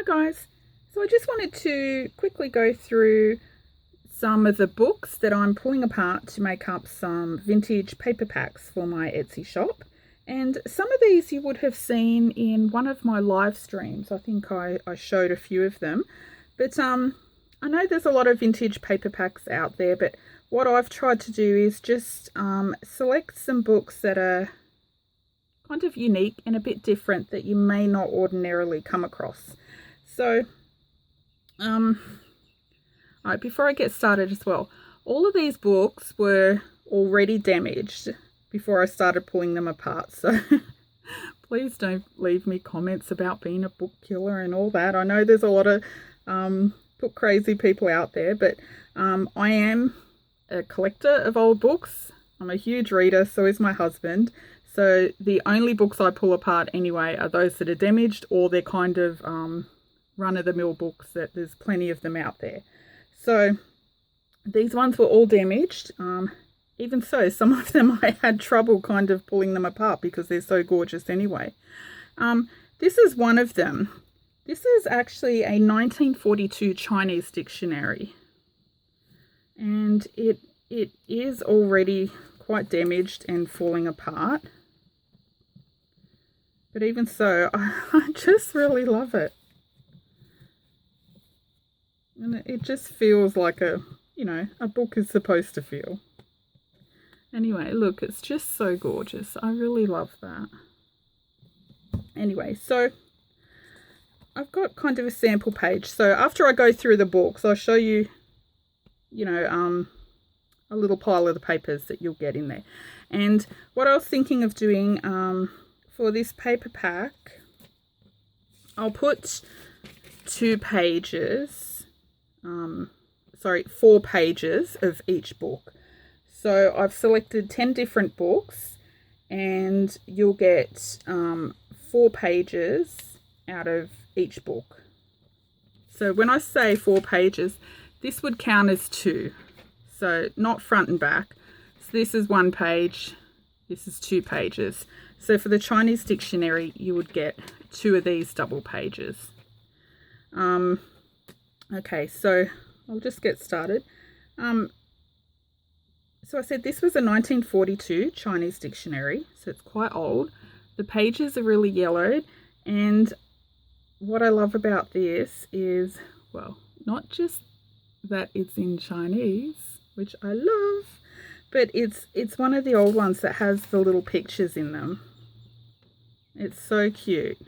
guys, so I just wanted to quickly go through some of the books that I'm pulling apart to make up some vintage paper packs for my Etsy shop. And some of these you would have seen in one of my live streams. I think I showed a few of them. But I know there's a lot of vintage paper packs out there, but what I've tried to do is just select some books that are kind of unique and a bit different that you may not ordinarily come across. So, right, before I get started as well, all of these books were already damaged before I started pulling them apart. So please don't leave me comments about being a book killer and all that. I know there's a lot of book crazy people out there, but I am a collector of old books. I'm a huge reader, so is my husband. So the only books I pull apart anyway are those that are damaged, or they're kind of run-of-the-mill books that there's plenty of them out there. So these ones were all damaged. Even so, some of them I had trouble kind of pulling them apart because they're so gorgeous anyway. This is one of them. This is actually a 1942 Chinese dictionary. And it is already quite damaged and falling apart. But even so, I just really love it. And it just feels like a book is supposed to feel. Anyway, look, it's just so gorgeous. I really love that. Anyway, so I've got kind of a sample page. So after I go through the books, I'll show you, a little pile of the papers that you'll get in there. And what I was thinking of doing for this paper pack, I'll put 4 pages of each book. So I've selected 10 different books, and you'll get 4 pages out of each book. So when I say 4 pages, this would count as 2. So not front and back. So this is 1 page, this is 2 pages. So for the Chinese dictionary, you would get 2 of these double pages. Okay, so I'll just get started. So I said this was a 1942 Chinese dictionary, so it's quite old. The pages are really yellowed, and what I love about this is, well, not just that it's in Chinese, which I love, but it's one of the old ones that has the little pictures in them. It's so cute.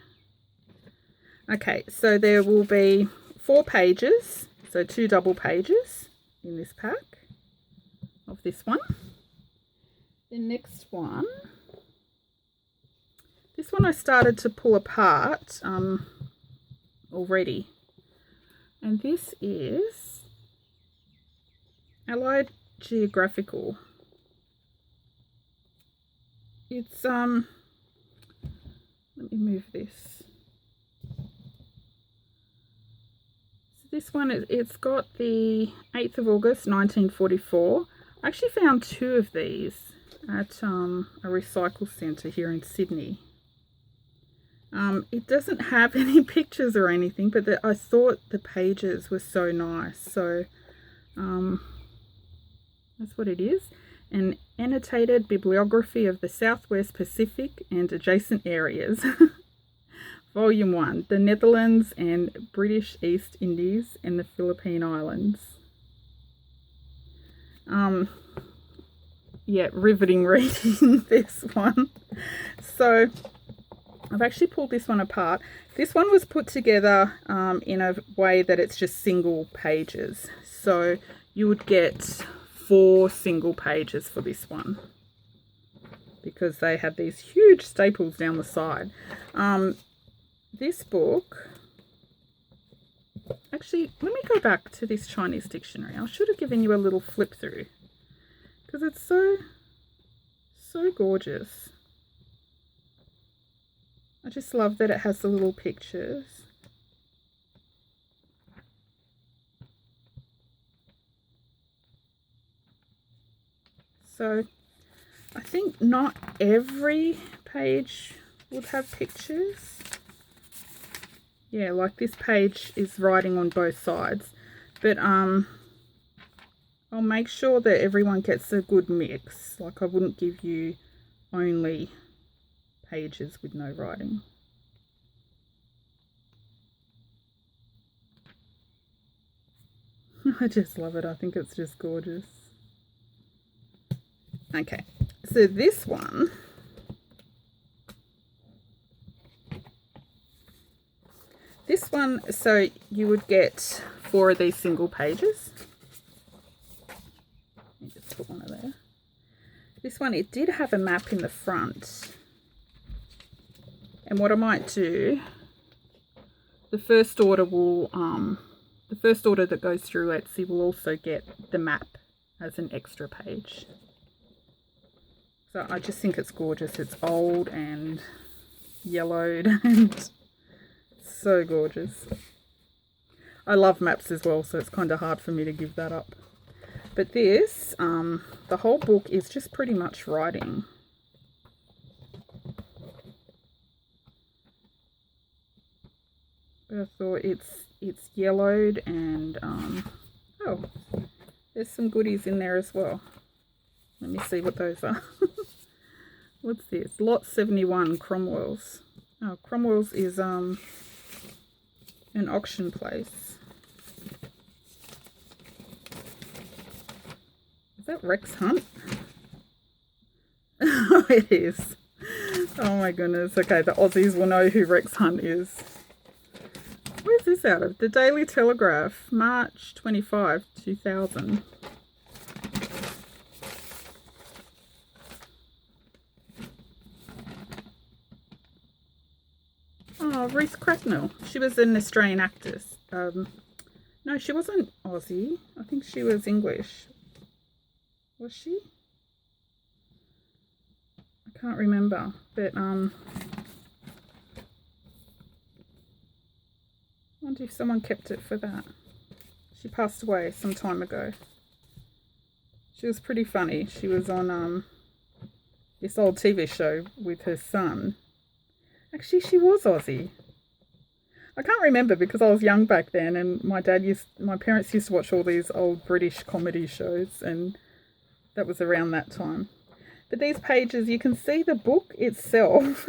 Okay, so there will be 4 pages, so 2 double pages in this pack of this one. The next one, this one I started to pull apart already, and this is Allied Geographical. It's let me move this. So this one, it's got the 8th of August 1944. I actually found 2 of these at a recycle centre here in Sydney. It doesn't have any pictures or anything, but I thought the pages were so nice. So that's what it is. An annotated bibliography of the Southwest Pacific and adjacent areas. Volume 1, the Netherlands and British East Indies and the Philippine Islands. Yeah, riveting reading, this one. So I've actually pulled this one apart. This one was put together in a way that it's just single pages. So you would get 4 single pages for this one, because they had these huge staples down the side. This book, actually, let me go back to this Chinese dictionary. I should have given you a little flip through, because it's so gorgeous. I just love that it has the little pictures. So I think not every page would have pictures. yeah, like this page is writing on both sides, but I'll make sure that everyone gets a good mix. Like I wouldn't give you only pages with no writing. I just love it. I think it's just gorgeous. Okay, so this one, so you would get 4 of these single pages. Let me just put one of there. This one, it did have a map in the front. And what I might do, the first order that goes through Etsy will also get the map as an extra page. So I just think it's gorgeous. It's old and yellowed and so gorgeous. I love maps as well, so it's kind of hard for me to give that up. But this, the whole book is just pretty much writing. But I thought it's yellowed and oh, there's some goodies in there as well. Let me see what those are. What's this? Lot 71, Cromwell's. Oh, Cromwell's is an auction place. Is that Rex Hunt? Oh, it is. Oh my goodness. Okay, the Aussies will know who Rex Hunt is. Where's this out of? The Daily Telegraph, March 25, 2000. Oh, Ruth Cracknell. She was an Australian actress. No, she wasn't Aussie. I think she was English. Was she? I can't remember. But I wonder if someone kept it for that. She passed away some time ago. She was pretty funny. She was on this old TV show with her son. Actually, she was Aussie. I can't remember because I was young back then, and my parents used to watch all these old British comedy shows, and that was around that time. But these pages, you can see the book itself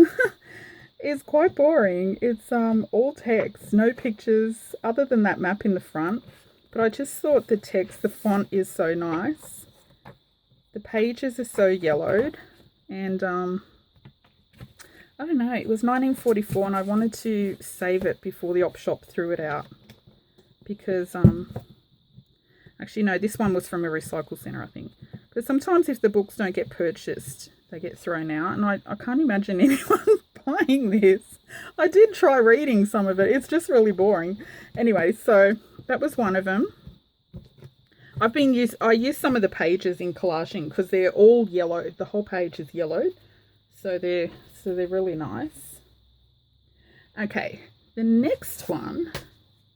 is quite boring. It's all text, no pictures, other than that map in the front. But I just thought the text, the font is so nice. The pages are so yellowed, and I don't know, it was 1944 and I wanted to save it before the op shop threw it out. Because, actually no, this one was from a recycle centre, I think. But sometimes if the books don't get purchased, they get thrown out. And I can't imagine anyone buying this. I did try reading some of it. It's just really boring. Anyway, so that was one of them. I used some of the pages in collaging because they're all yellowed. The whole page is yellowed. So they're really nice. Okay, the next one,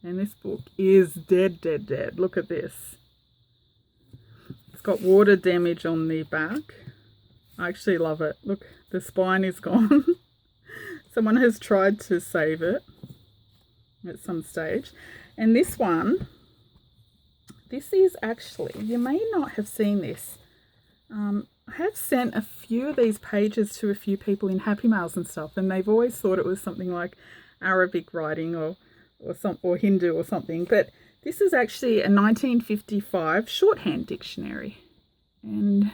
and this book is dead. Look at this. It's got water damage on the back. I actually love it. Look, the spine is gone. Someone has tried to save it at some stage. And this one, this is actually, you may not have seen this. I have sent a few of these pages to a few people in Happy Mails and stuff, and they've always thought it was something like Arabic writing or Hindu or something. But this is actually a 1955 shorthand dictionary. And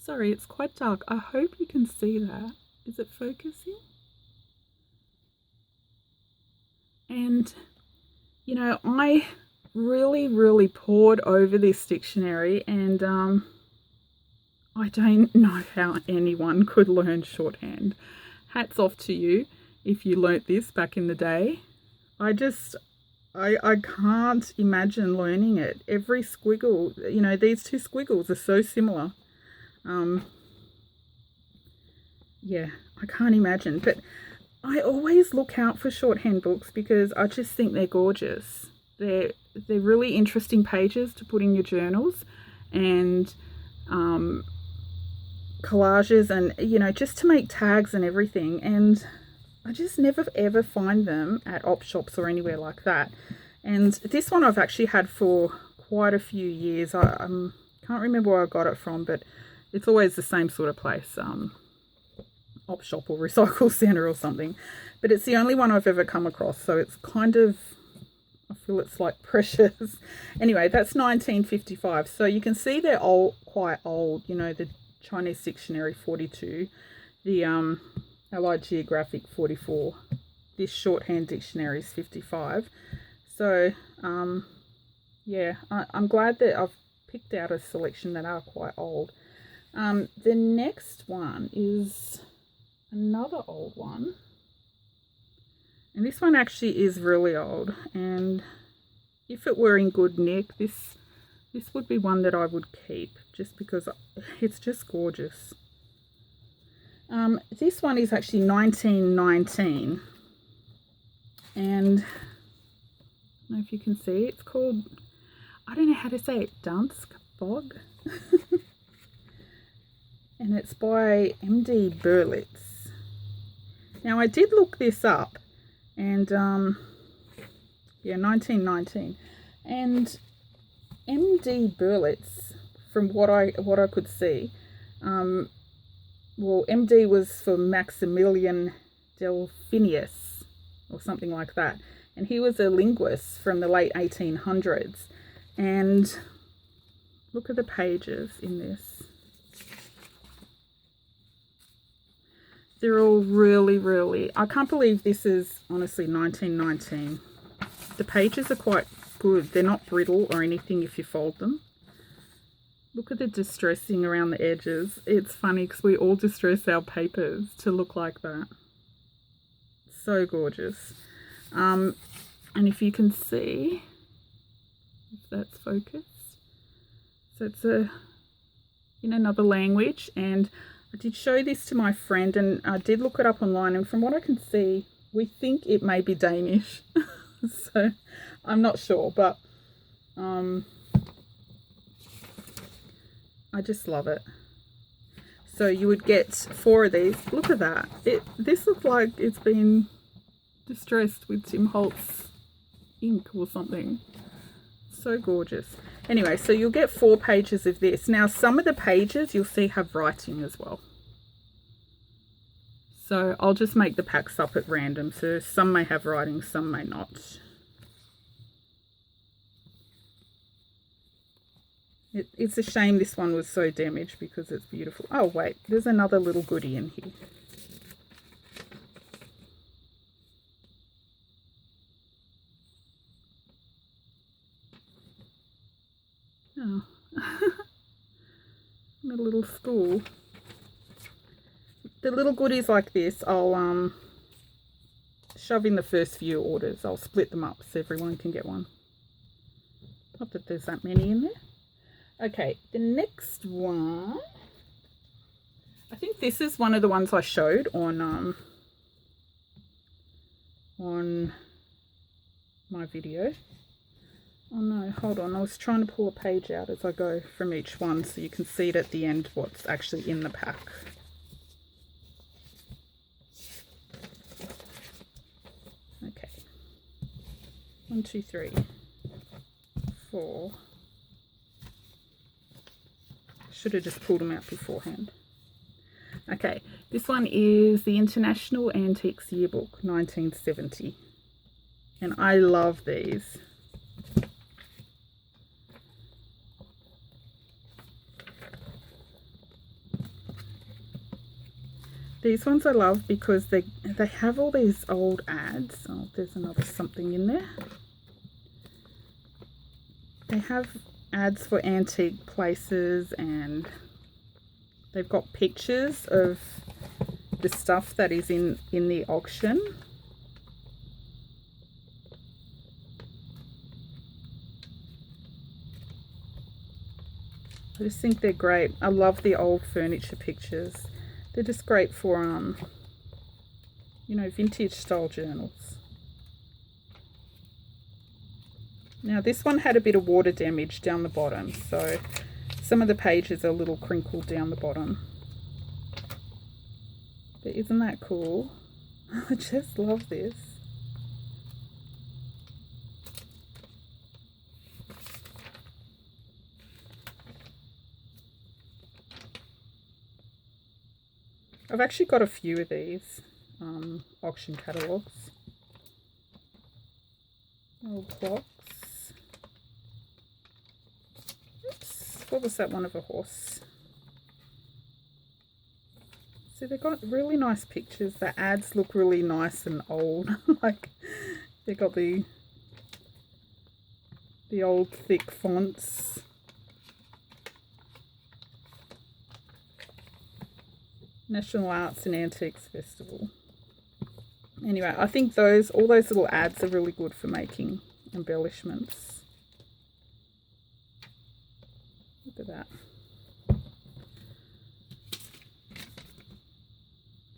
sorry, it's quite dark. I hope you can see that. Is it focusing? And, you know, I really pored over this dictionary, and I don't know how anyone could learn shorthand. Hats off to you if you learnt this back in the day. I can't imagine learning it. Every squiggle, you know, these two squiggles are so similar. Yeah, I can't imagine. But I always look out for shorthand books because I just think they're gorgeous. They're really interesting pages to put in your journals, and collages, and you know, just to make tags and everything. And I just never ever find them at op shops or anywhere like that. And this one I've actually had for quite a few years. I can't remember where I got it from, but it's always the same sort of place, op shop or recycle centre or something. But it's the only one I've ever come across, so it's kind of, I feel it's like precious. Anyway, that's 1955. So you can see they're old, quite old. You know, the Chinese Dictionary 42, the Allied Geographic 44, this Shorthand Dictionary is 55. So yeah, I'm glad that I've picked out a selection that are quite old. The next one is another old one. And this one actually is really old, and if it were in good nick, this would be one that I would keep, just because it's just gorgeous. This one is actually 1919, and I don't know if you can see, it's called, I don't know how to say it, Dansk Bog. And it's by M.D. Berlitz. Now I did look this up, and yeah, 1919, and M.D. Berlitz, from what I could see, well, M.D. was for Maximilian Delphinius or something like that, and he was a linguist from the late 1800s. And look at the pages in this. They're all really, really, I can't believe this is honestly 1919. The pages are quite good. They're not brittle or anything if you fold them. Look at the distressing around the edges. It's funny because we all distress our papers to look like that. So gorgeous. And if you can see, if that's focused, so it's in another language, and I did show this to my friend, and I did look it up online, and from what I can see, we think it may be Danish. So I'm not sure, but I just love it. So you would get 4 of these. Look at that. This looks like it's been distressed with Tim Holtz ink or something. So gorgeous. Anyway, so you'll get 4 pages of this. Now, some of the pages you'll see have writing as well. So I'll just make the packs up at random. So some may have writing, some may not. It's a shame this one was so damaged because it's beautiful. Oh, wait, there's another little goodie in here. Oh, in a little school. The little goodies like this, I'll shove in the first few orders. I'll split them up so everyone can get one. Not that there's that many in there. Okay, the next one, I think this is one of the ones I showed on my video. Oh no, hold on, I was trying to pull a page out as I go from each one so you can see it at the end what's actually in the pack. Okay, 1, 2, 3, 4. Should have just pulled them out beforehand. Okay, this one is the International Antiques Yearbook 1970, and I love these. These ones I love because they have all these old ads. Oh, there's another something in there. They have ads for antique places, and they've got pictures of the stuff that is in the auction. I just think they're great. I love the old furniture pictures. They're just great for you know, vintage style journals. Now this one had a bit of water damage down the bottom, so some of the pages are a little crinkled down the bottom. But isn't that cool? I just love this. I've actually got a few of these auction catalogues. Old clocks. Oops, what was that one of a horse? So they've got really nice pictures. The ads look really nice and old. Like they've got the old thick fonts. National Arts and Antiques Festival. Anyway, I think all those little ads are really good for making embellishments. Look at that.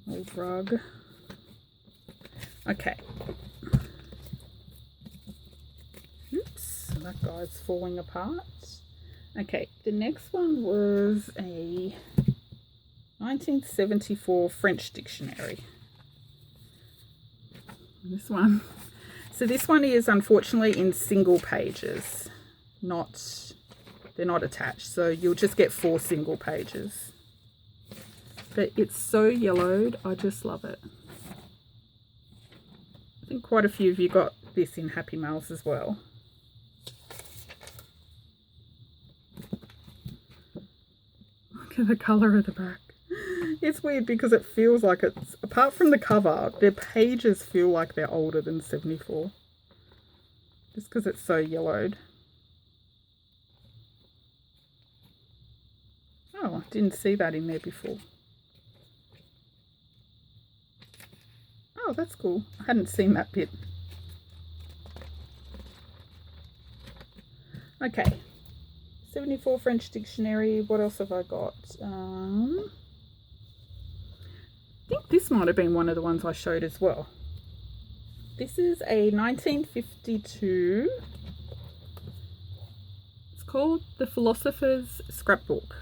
Old rug. Okay. Oops, that guy's falling apart. Okay, the next one was a 1974 French dictionary. This one. So this one is unfortunately in single pages. They're not attached. So you'll just get 4 single pages. But it's so yellowed. I just love it. I think quite a few of you got this in Happy Mails as well. Look at the colour of the back. It's weird because it feels like it's, apart from the cover, their pages feel like they're older than 74. Just because it's so yellowed. Oh, I didn't see that in there before. Oh, that's cool. I hadn't seen that bit. Okay. 74 French dictionary. What else have I got? I think this might have been one of the ones I showed as well. This is a 1952. It's called The Philosopher's Scrapbook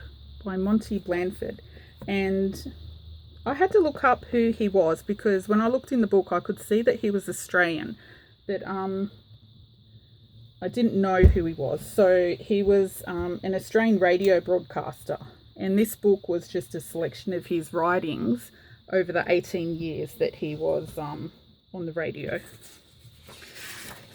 by Monty Blandford. And I had to look up who he was because when I looked in the book I could see that he was Australian. But I didn't know who he was. So he was an Australian radio broadcaster. And this book was just a selection of his writings over the 18 years that he was on the radio.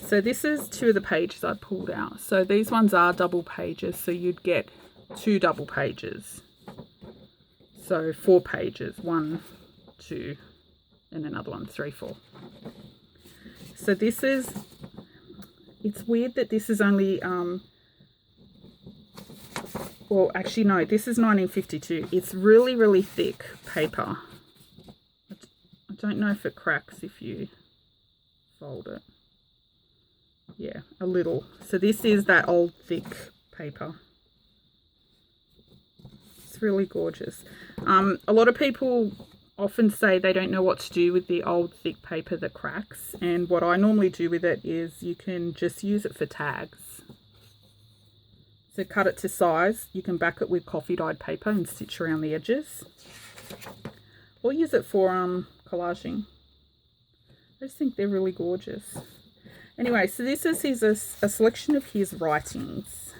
So this is 2 of the pages I pulled out. So these ones are double pages, so you'd get 2 double pages. So 4 pages, 1, 2, and another one, 3, 4. So this is, it's weird that this is only, well actually no, this is 1952. It's really, really thick paper. I don't know if it cracks if you fold it. Yeah, a little. So this is that old thick paper. It's really gorgeous. A lot of people often say they don't know what to do with the old thick paper that cracks. And what I normally do with it is you can just use it for tags. So cut it to size. You can back it with coffee dyed paper and stitch around the edges. Or use it for collaging. I just think they're really gorgeous. Anyway, so this is a selection of his writings.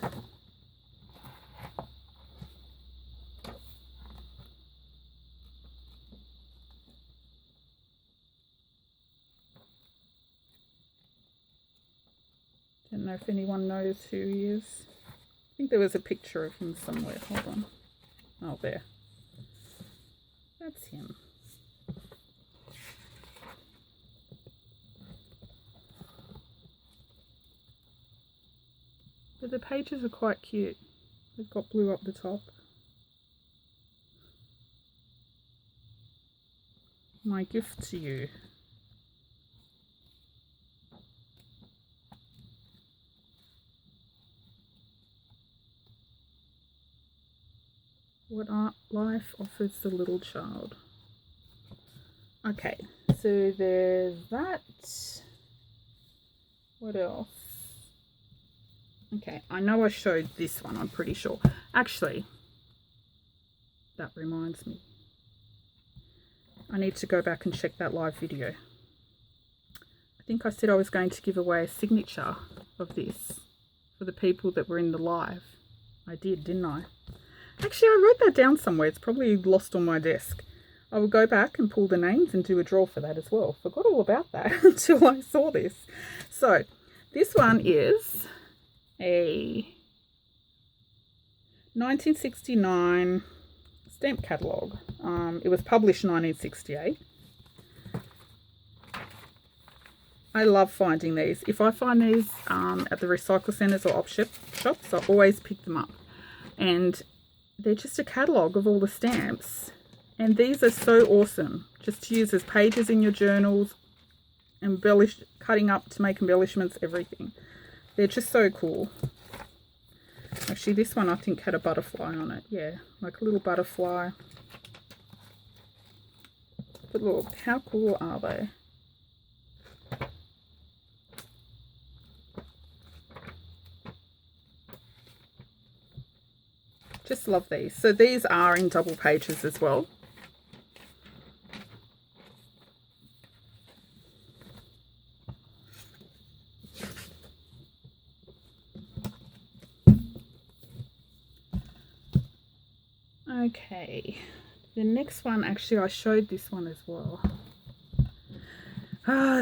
Don't know if anyone knows who he is. I think there was a picture of him somewhere. Hold on. Oh, there. That's him. But the pages are quite cute. They've got blue up the top. My gift to you. What art life offers the little child. Okay, so there's that. What else? Okay, I know I showed this one, I'm pretty sure. Actually, that reminds me. I need to go back and check that live video. I think I said I was going to give away a signature of this for the people that were in the live. I did, didn't I? Actually, I wrote that down somewhere. It's probably lost on my desk. I will go back and pull the names and do a draw for that as well. Forgot all about that until I saw this. So this one is a 1969 stamp catalogue. It was published in 1968. I love finding these. If I find these at the recycle centres or op shops, I always pick them up. And they're just a catalogue of all the stamps. And these are so awesome. Just to use as pages in your journals, cutting up to make embellishments, everything. They're just so cool. Actually, this one I think had a butterfly on it. Yeah, like a little butterfly. But look, how cool are they? Just love these. So these are in double pages as well. Okay, the next one, actually I showed this one as well.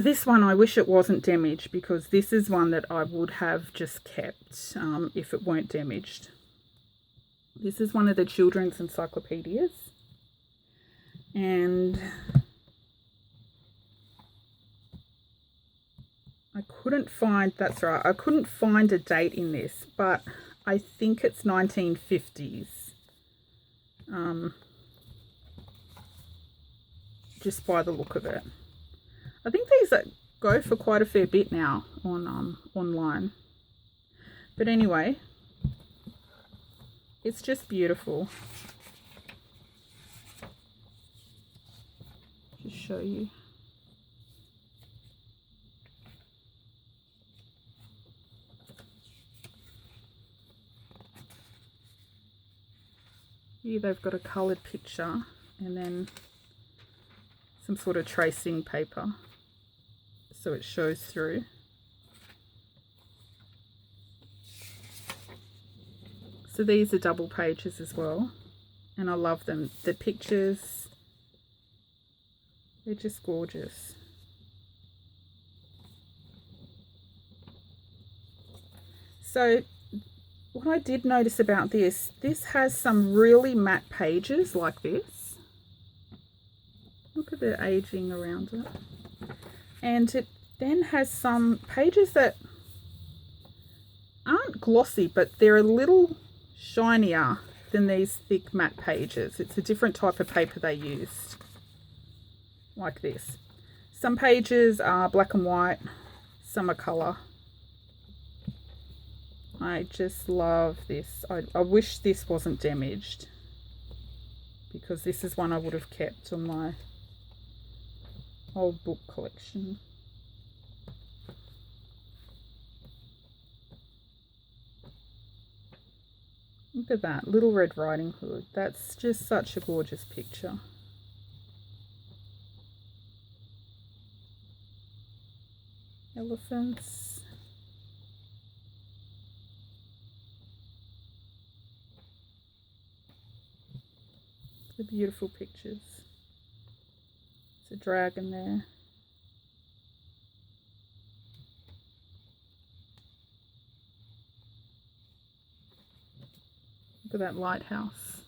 This one I wish it wasn't damaged, because this is one that I would have just kept if it weren't damaged. This is one of the children's encyclopedias, and I couldn't find, that's right, I couldn't find a date in this, but I think it's 1950s. Just by the look of it. I think these go for quite a fair bit now on online. But anyway, it's just beautiful. Just show you. Here they've got a coloured picture and then some sort of tracing paper so it shows through. So these are double pages as well, and I love them. The pictures, they're just gorgeous. So what I did notice about this has some really matte pages like this. Look at the aging around it. And it then has some pages that aren't glossy, but they're a little shinier than these thick matte pages. It's a different type of paper they used, like this. Some pages are black and white, some are colour. I just love this. I wish this wasn't damaged, because this is one I would have kept on my old book collection. Look at that, Little Red Riding Hood. That's just such a gorgeous picture. Elephants. The beautiful pictures. There's a dragon there. Look at that lighthouse.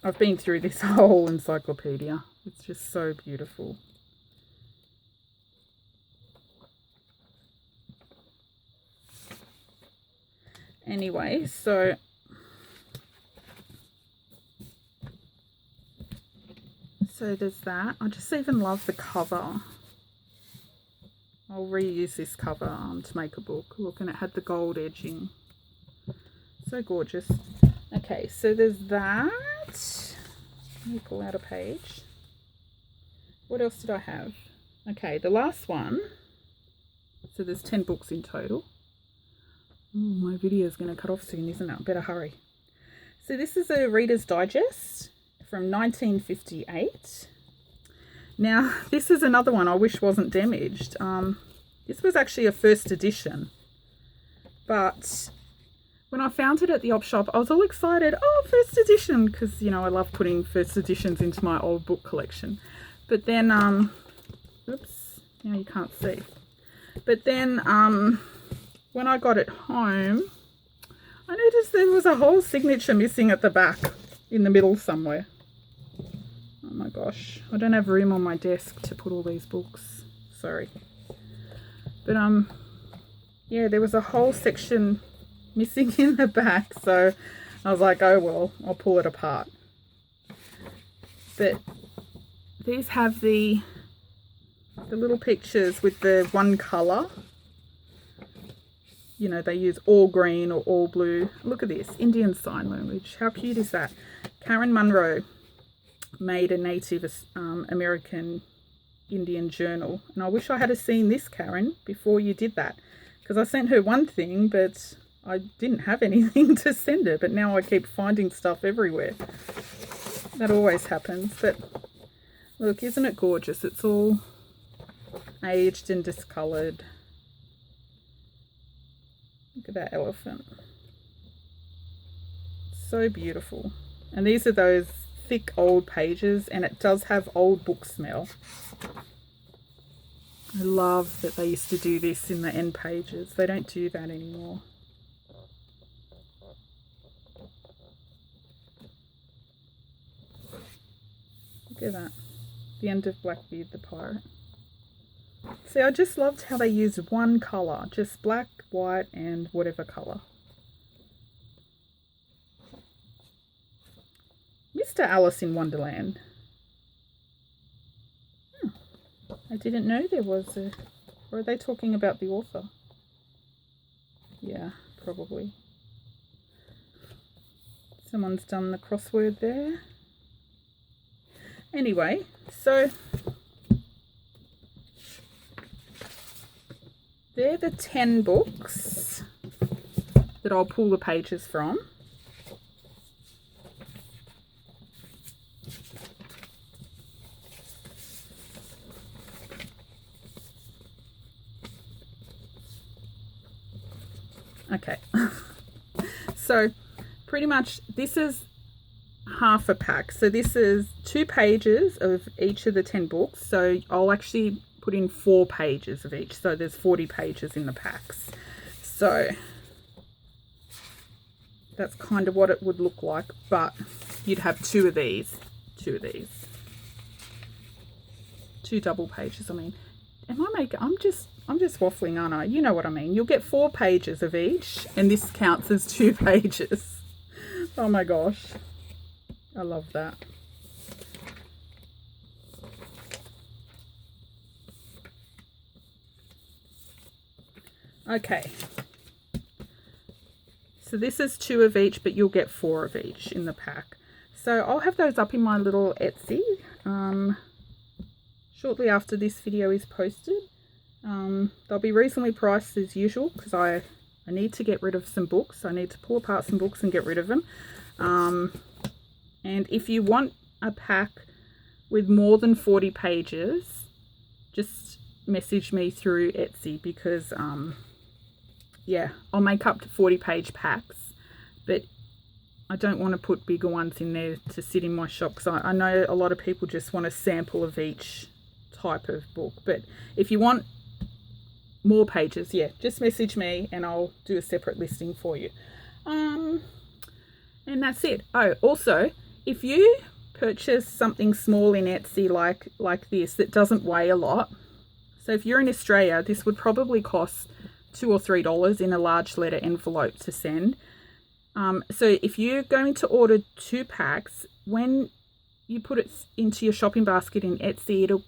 I've been through this whole encyclopedia. It's just so beautiful. Anyway, so there's that. I just even love the cover. I'll reuse this cover to make a book. Look, and it had the gold edging. So gorgeous. Okay, so there's that. Let me pull out a page. What else did I have? Okay, the last one. So there's 10 books in total. Oh, my video is going to cut off soon, isn't it? I better hurry. So this is a Reader's Digest from 1958. Now, this is another one I wish wasn't damaged. This was actually a first edition, but when I found it at the op shop, I was all excited. Oh, first edition, because, you know, I love putting first editions into my old book collection. But then, oops, now you can't see. But then, when I got it home, I noticed there was a whole signature missing at the back, in the middle somewhere. Oh my gosh, I don't have room on my desk to put all these books. Sorry. But, yeah, there was a whole section missing in the back, so I was like, oh well, I'll pull it apart. But these have the little pictures with the one colour. You know, they use all green or all blue. Look at this, Indian Sign Language. How cute is that? Karen Munro made a Native American Indian journal, and I wish I had seen this, Karen, before you did that, because I sent her one thing, but I didn't have anything to send her, but now I keep finding stuff everywhere. That always happens. But look, isn't it gorgeous? It's all aged and discoloured. Look at that elephant. So beautiful. And these are those thick old pages, and it does have old book smell. I love that they used to do this in the end pages. They don't do that anymore. Look at that. The end of Blackbeard the Pirate. See, I just loved how they used one colour. Just black, white and whatever colour. Mr. Alice in Wonderland. I didn't know there was a... Or are they talking about the author? Yeah, probably. Someone's done the crossword there. Anyway, so they're the 10 books that I'll pull the pages from. Okay, so pretty much this is half a pack. So this is 2 pages of each of the 10 books. So I'll actually put in 4 pages of each. So there's 40 pages in the packs. So that's kind of what it would look like, but you'd have 2 of these. 2 of these. 2 double pages, I mean. Am I making... I'm just waffling, aren't I? You know what I mean. You'll get 4 pages of each, and this counts as 2 pages. Oh my gosh. I love that. Okay. So this is 2 of each, but you'll get 4 of each in the pack. So I'll have those up in my little Etsy shortly after this video is posted. They'll be reasonably priced as usual, because I need to get rid of some books. I need to pull apart some books and get rid of them. And if you want a pack with more than 40 pages, just message me through Etsy, because yeah, I'll make up to 40-page packs, but I don't want to put bigger ones in there to sit in my shop, because I know a lot of people just want a sample of each type of book. But if you want more pages, yeah, just message me and I'll do a separate listing for you. And that's it. Oh, also, if you purchase something small in Etsy like this that doesn't weigh a lot, so if you're in Australia, this would probably cost $2 or $3 in a large letter envelope to send. So if you're going to order 2 packs, when you put it into your shopping basket in Etsy, it'll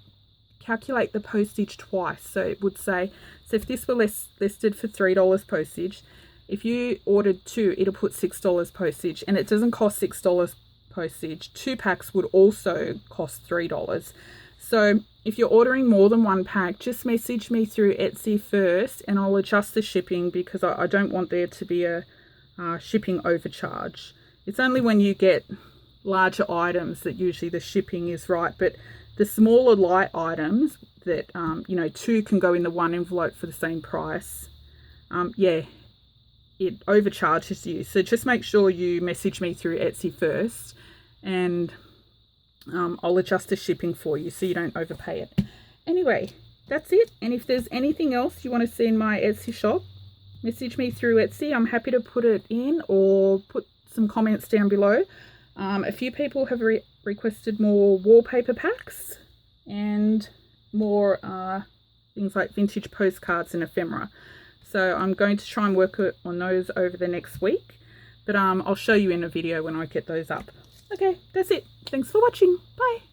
calculate the postage twice. So it would say, so if this were listed for $3 postage, if you ordered 2, it'll put $6 postage, and it doesn't cost $6 postage. 2 packs would also cost $3. So if you're ordering more than 1 pack, just message me through Etsy first, and I'll adjust the shipping, because I don't want there to be a shipping overcharge. It's only when you get larger items that usually the shipping is right, but the smaller light items that, you know, 2 can go in the one envelope for the same price, yeah, it overcharges you. So just make sure you message me through Etsy first, and I'll adjust the shipping for you so you don't overpay it. Anyway, that's it. And if there's anything else you want to see in my Etsy shop, message me through Etsy. I'm happy to put it in, or put some comments down below. A few people have requested more wallpaper packs and more things like vintage postcards and ephemera. So I'm going to try and work on those over the next week. But I'll show you in a video when I get those up. Okay, that's it. Thanks for watching. Bye.